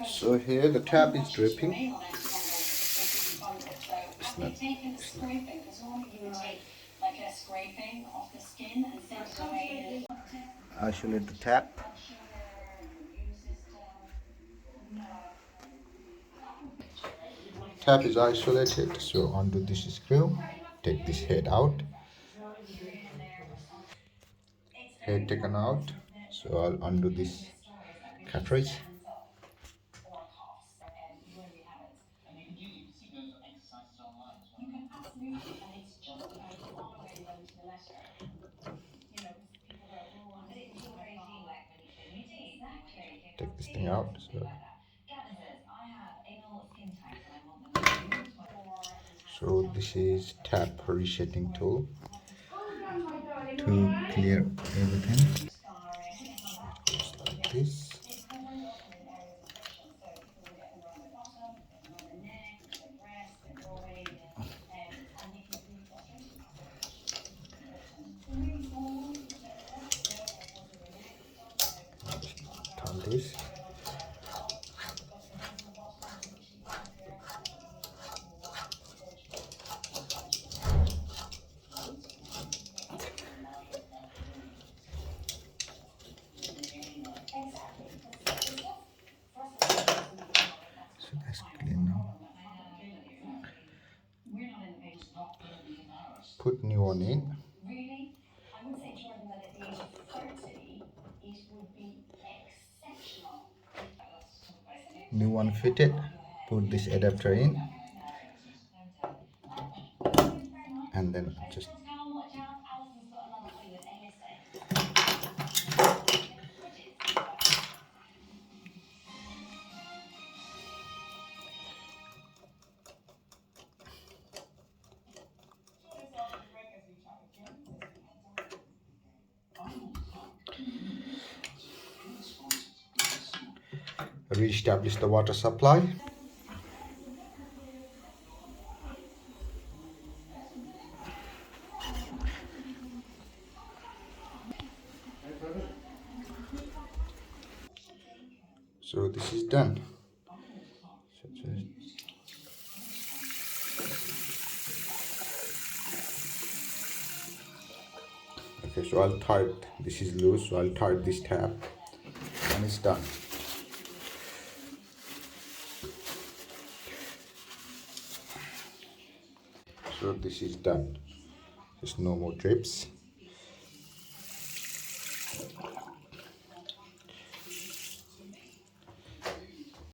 So here the tap is dripping. Isolate the tap. Tap is isolated, so undo this screw. Take this head out. Head taken out, so I'll undo this cartridge. Take this thing out. So this is tap resetting tool to clear everything. Just like this. Turn this. So that's clear now. Put new one in. New one fitted. Put this adapter in, and then just re-establish the water supply. So this is done. Okay, so I'll tight, this is loose, so I'll tight this tab and it's done. So this is done. There's no more drips.